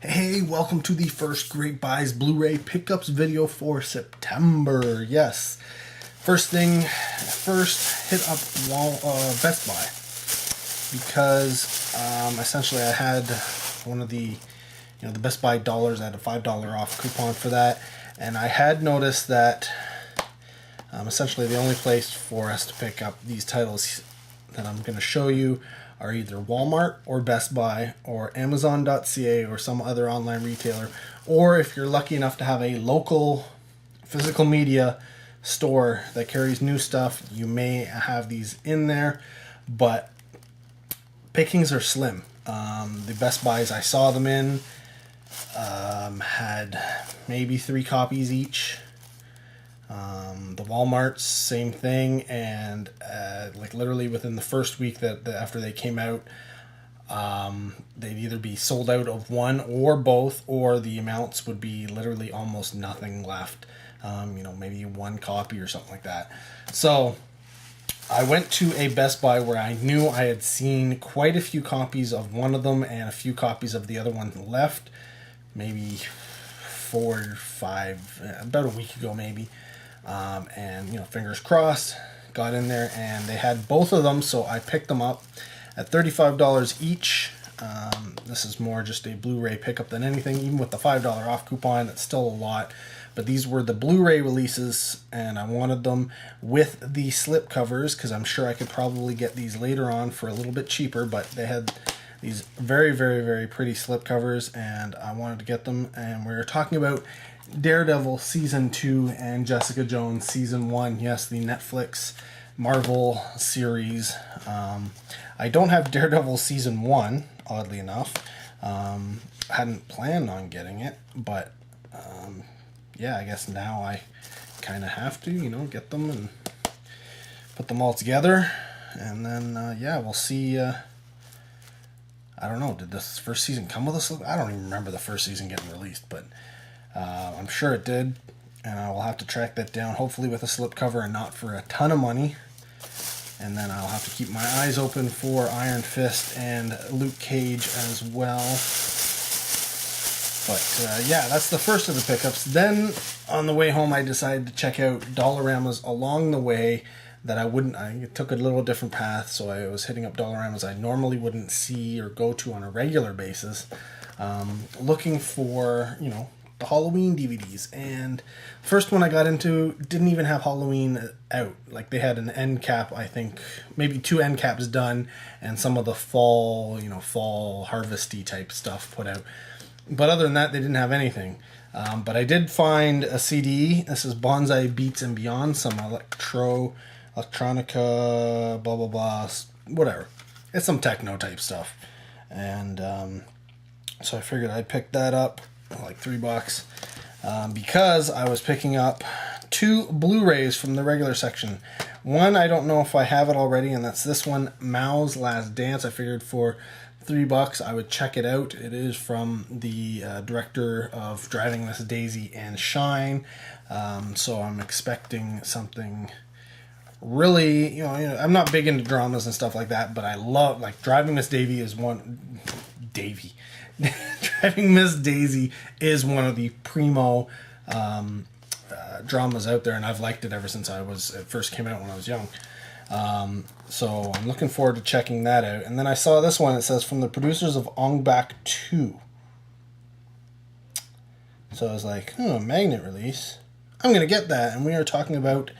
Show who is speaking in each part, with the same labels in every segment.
Speaker 1: Hey, welcome to the first Great Buys Blu-ray pickups video for September. Yes, first thing first, hit up Best Buy because essentially I had one of the the Best Buy dollars. I had a $5 off coupon for that, and I had noticed that essentially the only place for us to pick up these titles that I'm going to show you are either Walmart or Best Buy or Amazon.ca or some other online retailer, or if you're lucky enough to have a local physical media store that carries new stuff, you may have these in there, but pickings are slim. The Best Buys I saw them in had maybe 3 copies each. The Walmarts, same thing, and like literally within the first week that after they came out, they'd either be sold out of one or both, or the amounts would be literally almost nothing left. Maybe 1 copy or something like that. So I went to a Best Buy where I knew I had seen quite a few copies of one of them and a few copies of the other one left, maybe 4 or 5, about a week ago maybe. And fingers crossed, got in there and they had both of them, so I picked them up at $35 each. This is more just a Blu-ray pickup than anything. Even with the $5 off coupon, that's still a lot, but these were the Blu-ray releases and I wanted them with the slip covers because I'm sure I could probably get these later on for a little bit cheaper, but they had these very, very, very pretty slip covers and I wanted to get them. And we were talking about Daredevil Season 2 and Jessica Jones Season 1. Yes, the Netflix Marvel series. I don't have Daredevil Season 1, oddly enough. Hadn't planned on getting it, but yeah, I guess now I kind of have to, get them and put them all together. And then, yeah, we'll see. I don't know, did this first season come with a slip? I don't even remember the first season getting released, but I'm sure it did, and I will have to track that down, hopefully with a slipcover and not for a ton of money. And then I'll have to keep my eyes open for Iron Fist and Luke Cage as well. But yeah, that's the first of the pickups. Then on the way home, I decided to check out Dollaramas along the way that I took a little different path, so I was hitting up Dollaramas I normally wouldn't see or go to on a regular basis, looking for, the Halloween DVDs. And first one I got into didn't even have Halloween out. Like, they had an end cap, I think, maybe 2 end caps done, and some of the fall harvesty type stuff put out. But other than that, they didn't have anything. But I did find a CD. This is Bonsai Beats and Beyond, some electronica, blah, blah, blah, whatever. It's some techno type stuff. And so I figured I'd pick that up, like $3, because I was picking up 2 Blu-rays from the regular section. One, I don't know if I have it already, and that's this one, Mao's Last Dance. I figured for $3 I would check it out. It is from the director of Driving Miss Daisy and Shine, so I'm expecting something really, I'm not big into dramas and stuff like that, but I love, like, Driving Miss Daisy is one, Driving Miss Daisy is one of the primo dramas out there, and I've liked it ever since it first came out when I was young. So I'm looking forward to checking that out. And then I saw this one. It says from the producers of Ong Bak 2. So I was like, magnet release. I'm going to get that. And we are talking about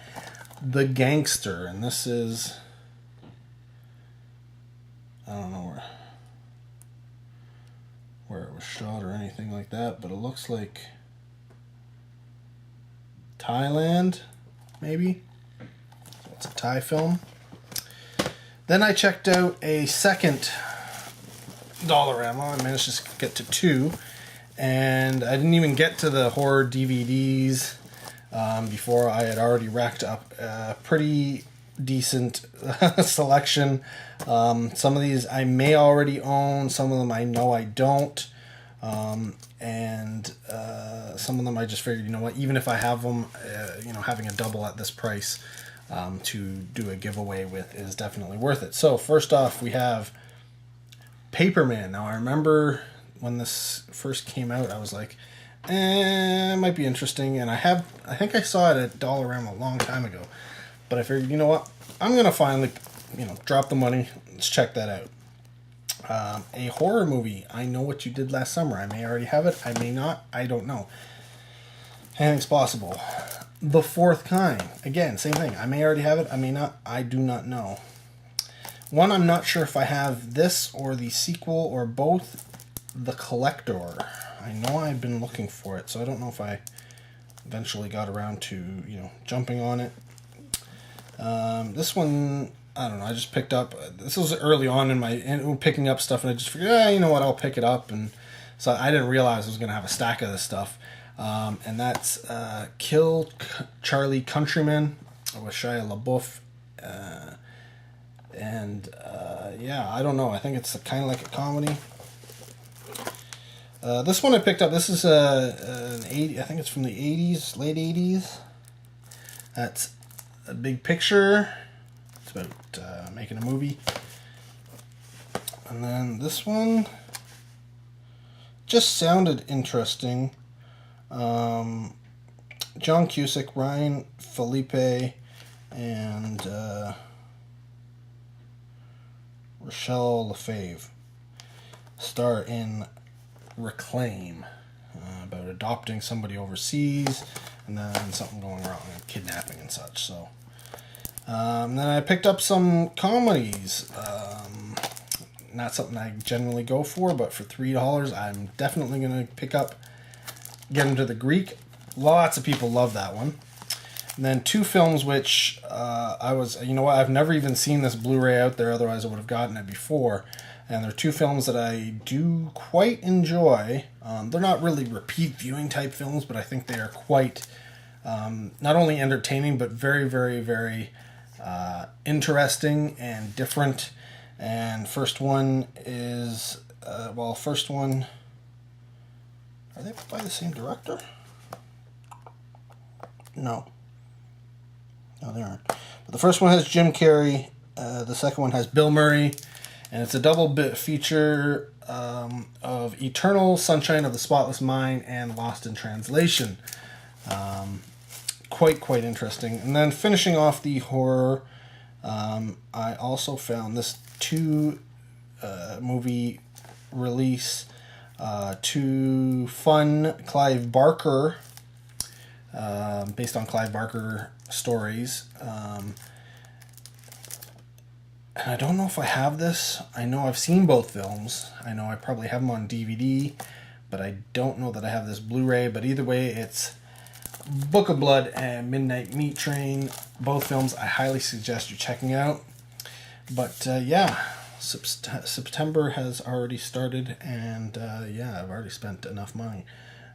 Speaker 1: The Gangster. And this is, I don't know where it was shot or anything like that, but it looks like Thailand, maybe. So it's a Thai film. Then I checked out a second Dollarama. I managed to get to 2, and I didn't even get to the horror DVDs before I had already racked up a pretty decent selection. Some of these I may already own, some of them I know I don't, and some of them I just figured, even if I have them, having a double at this price to do a giveaway with is definitely worth it. So first off, we have Paperman. Now I remember when this first came out, I was like, it might be interesting. And I think I saw it at Dollarama a long time ago. But I figured, you know what? I'm going to finally, drop the money. Let's check that out. A horror movie. I Know What You Did Last Summer. I may already have it. I may not. I don't know. Anything's possible. The Fourth Kind. Again, same thing. I may already have it. I may not. I do not know. One, I'm not sure if I have this or the sequel or both. The Collector. I know I've been looking for it, so I don't know if I eventually got around to, jumping on it. This one, I don't know, I just picked up. This was early on in picking up stuff, and I just figured, you know what, I'll pick it up. And so I didn't realize I was going to have a stack of this stuff. And that's Kill Charlie Countryman with Shia LaBeouf. I don't know. I think it's kind of like a comedy. This one I picked up. This is an 80. I think it's from the 80s, late 80s. That's A Big Picture. It's about making a movie. And then this one just sounded interesting. John Cusack, Ryan Felipe, and Rochelle Lefebvre star in Reclaim, about adopting somebody overseas and then something going wrong, kidnapping and such. So then I picked up some comedies. Not something I generally go for, but for $3 I'm definitely going to get into the Greek. Lots of people love that one. And then two films which I've never even seen this Blu-ray out there, otherwise I would have gotten it before. And they're two films that I do quite enjoy. They're not really repeat viewing type films, but I think they are quite not only entertaining, but very, very, very interesting and different. And first one is, are they by the same director? No, they aren't. But the first one has Jim Carrey. The second one has Bill Murray. And it's a double bit feature of Eternal Sunshine of the Spotless Mind and Lost in Translation. Quite interesting. And then finishing off the horror, I also found this movie release, two fun Clive Barker, based on Clive Barker stories. And I don't know if I have this. I know I've seen both films. I know I probably have them on DVD, but I don't know that I have this Blu-ray. But either way, it's Book of Blood and Midnight Meat Train. Both films I highly suggest you checking out. But September has already started, and I've already spent enough money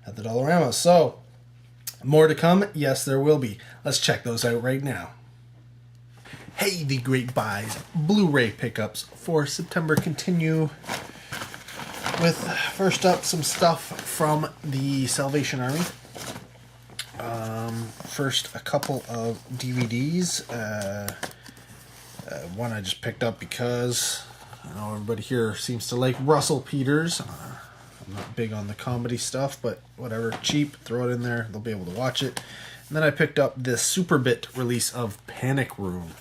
Speaker 1: at the Dollarama. So, more to come? Yes, there will be. Let's check those out right now. Hey, the great buys, Blu-ray pickups for September continue with, first up, some stuff from the Salvation Army. First, a couple of DVDs. One I just picked up because I know everybody here seems to like Russell Peters. I'm not big on the comedy stuff, but whatever, cheap, throw it in there, they'll be able to watch it. And then I picked up this Super Bit release of Panic Room.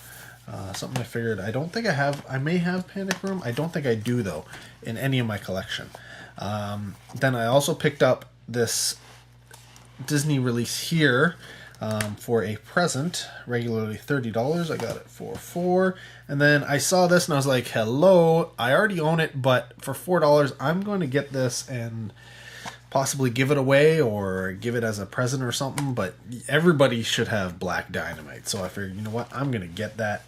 Speaker 1: Something I figured, I may have Panic Room. I don't think I do, though, in any of my collection. Then I also picked up this Disney release here for a present, regularly $30. I got it for $4. And then I saw this and I was like, hello, I already own it, but for $4, I'm going to get this and possibly give it away or give it as a present or something. But everybody should have Black Dynamite. So I figured, you know what, I'm going to get that.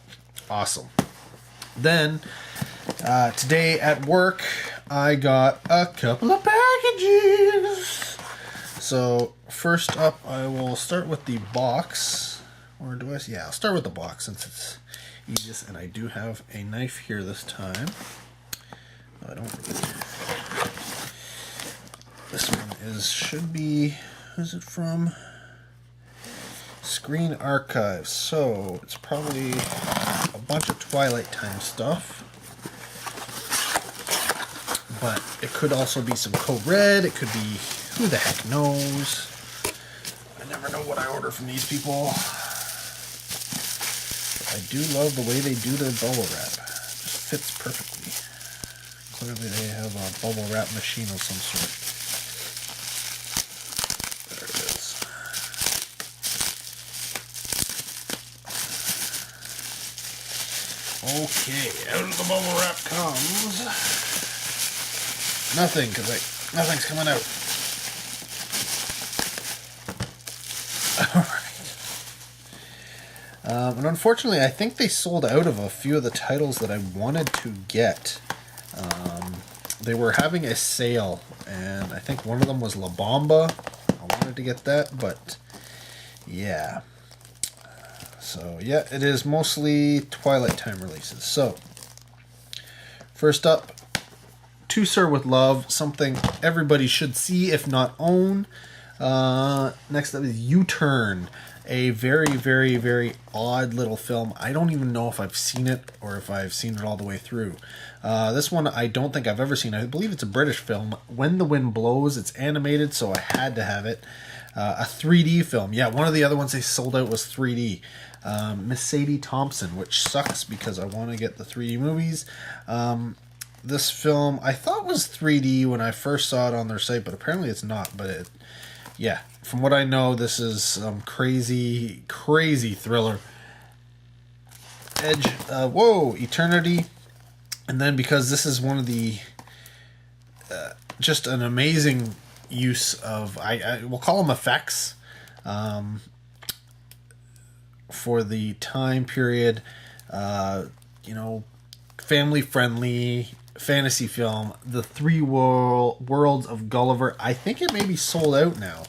Speaker 1: Awesome. Then today at work, I got a couple of packages. So first up, I will start with the box. Or do I? Yeah, I'll start with the box since it's easiest. And I do have a knife here this time. No, I don't really. This one is it from? Screen Archive. So it's probably a bunch of Twilight Time stuff. but it could also be some Code Red. It could be, who the heck knows. I never know what I order from these people. I do love the way they do their bubble wrap. It just fits perfectly. Clearly they have a bubble wrap machine of some sort. There it is. Okay, out of the bubble wrap comes nothing, because nothing's coming out. Alright. And unfortunately, I think they sold out of a few of the titles that I wanted to get. They were having a sale, and I think one of them was La Bamba. I wanted to get that, but yeah. So yeah, it is mostly Twilight Time releases. So, first up, To Sir With Love, something everybody should see, if not own. Next up is U-Turn, a very, very, very odd little film. I don't even know if I've seen it or if I've seen it all the way through. This one I don't think I've ever seen. I believe it's a British film. When the Wind Blows, it's animated, so I had to have it. A 3D film. Yeah, one of the other ones they sold out was 3D. Miss Sadie Thompson, which sucks because I want to get the 3D movies. This film I thought was 3D when I first saw it on their site, but apparently it's not. But yeah, from what I know, this is some crazy, crazy thriller. Edge, Eternity. And then because this is one of the, just an amazing use of, we'll call them effects, for the time period, family-friendly fantasy film, The Three Worlds of Gulliver. I think it may be sold out now,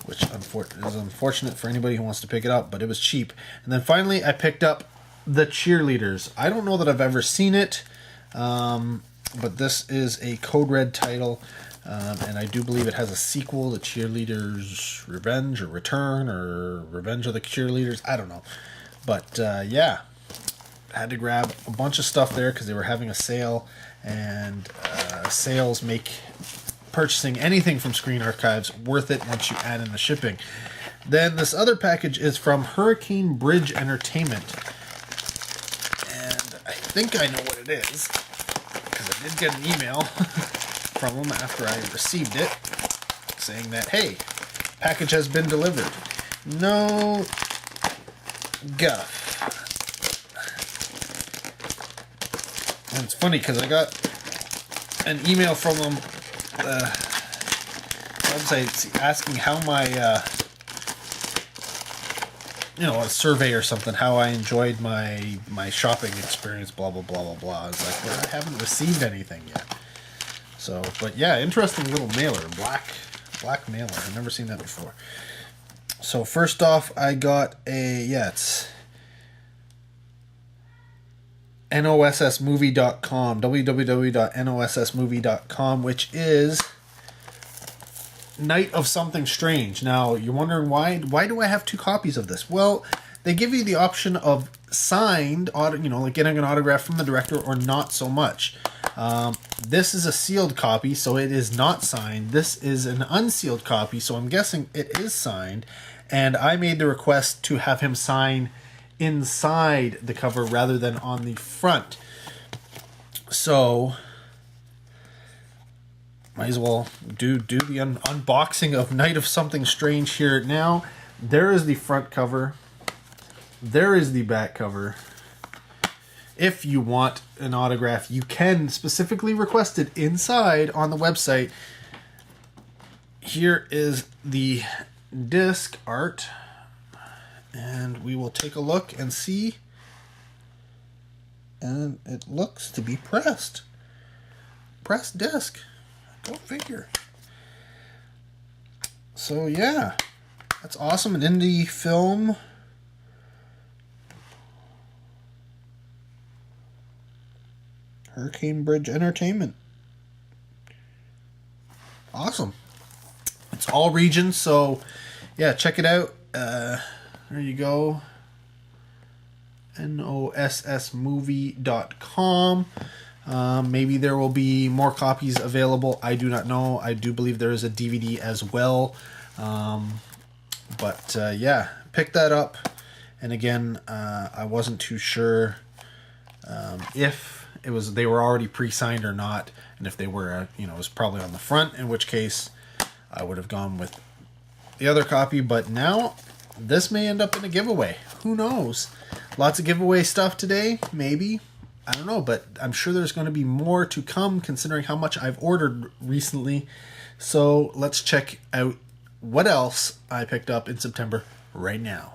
Speaker 1: which is unfortunate for anybody who wants to pick it up, but it was cheap. And then finally, I picked up The Cheerleaders. I don't know that I've ever seen it, but this is a Code Red title, and I do believe it has a sequel, The Cheerleaders Revenge or Return or Revenge of the Cheerleaders. I don't know. But yeah, I had to grab a bunch of stuff there because they were having a sale, and sales make purchasing anything from Screen Archives worth it once you add in the shipping. Then this other package is from Hurricane Bridge Entertainment. I think I know what it is, because I did get an email from them after I received it, saying that, hey, package has been delivered. No guff. And it's funny, because I got an email from them, website, asking how my, a survey or something, how I enjoyed my shopping experience, blah, blah, blah, blah, blah. It's like, well, I haven't received anything yet. So, but yeah, interesting little mailer, black mailer. I've never seen that before. So first off, I got it's nossmovie.com, www.nossmovie.com, which is Night of Something Strange. Now, you're wondering why do I have two copies of this? Well, they give you the option of signed, like getting an autograph from the director, or not so much. This is a sealed copy, so it is not signed. This is an unsealed copy, so I'm guessing it is signed. And I made the request to have him sign inside the cover rather than on the front. So might as well do the unboxing of Night of Something Strange here now. There is the front cover. There is the back cover. If you want an autograph, you can specifically request it inside on the website. Here is the disc art, and we will take a look and see. And it looks to be pressed disc. Go figure. So yeah, that's awesome. An indie film. Hurricane Bridge Entertainment. Awesome. It's all regions, so yeah, check it out. There you go. nossmovie.com. Maybe there will be more copies available. I do not know. I do believe there is a DVD as well. Yeah, pick that up. And again, I wasn't too sure if they were already pre-signed or not, and if they were, it was probably on the front. In which case, I would have gone with the other copy. But now, this may end up in a giveaway. Who knows? Lots of giveaway stuff today. Maybe. I don't know, but I'm sure there's going to be more to come considering how much I've ordered recently. So let's check out what else I picked up in September right now.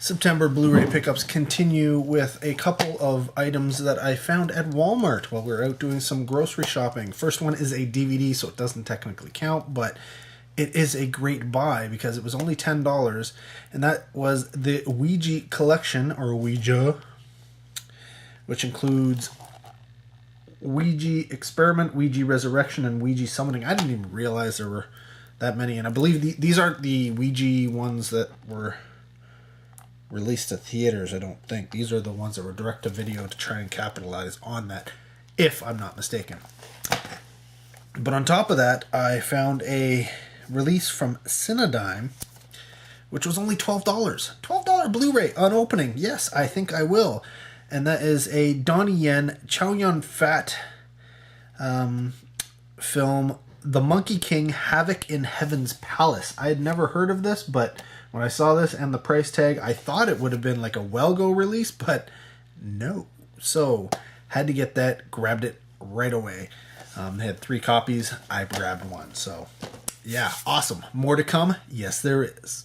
Speaker 1: September Blu-ray pickups continue with a couple of items that I found at Walmart while we were out doing some grocery shopping. First one is a DVD, so it doesn't technically count, but it is a great buy because it was only $10, and that was the Ouija collection, or Ouija, which includes Ouija Experiment, Ouija Resurrection, and Ouija Summoning. I didn't even realize there were that many, and I believe these aren't the Ouija ones that were released to theaters, I don't think. These are the ones that were direct to video to try and capitalize on that, if I'm not mistaken. But on top of that, I found a release from Cinedigm, which was only $12. $12 Blu-ray on opening. Yes, I think I will. And that is a Donnie Yen Chow Yun Fat film, The Monkey King, Havoc in Heaven's Palace. I had never heard of this, but when I saw this and the price tag, I thought it would have been like a Well-Go release, but no. So, had to get that, grabbed it right away. They had 3 copies, I grabbed one. So, yeah, awesome. More to come? Yes, there is.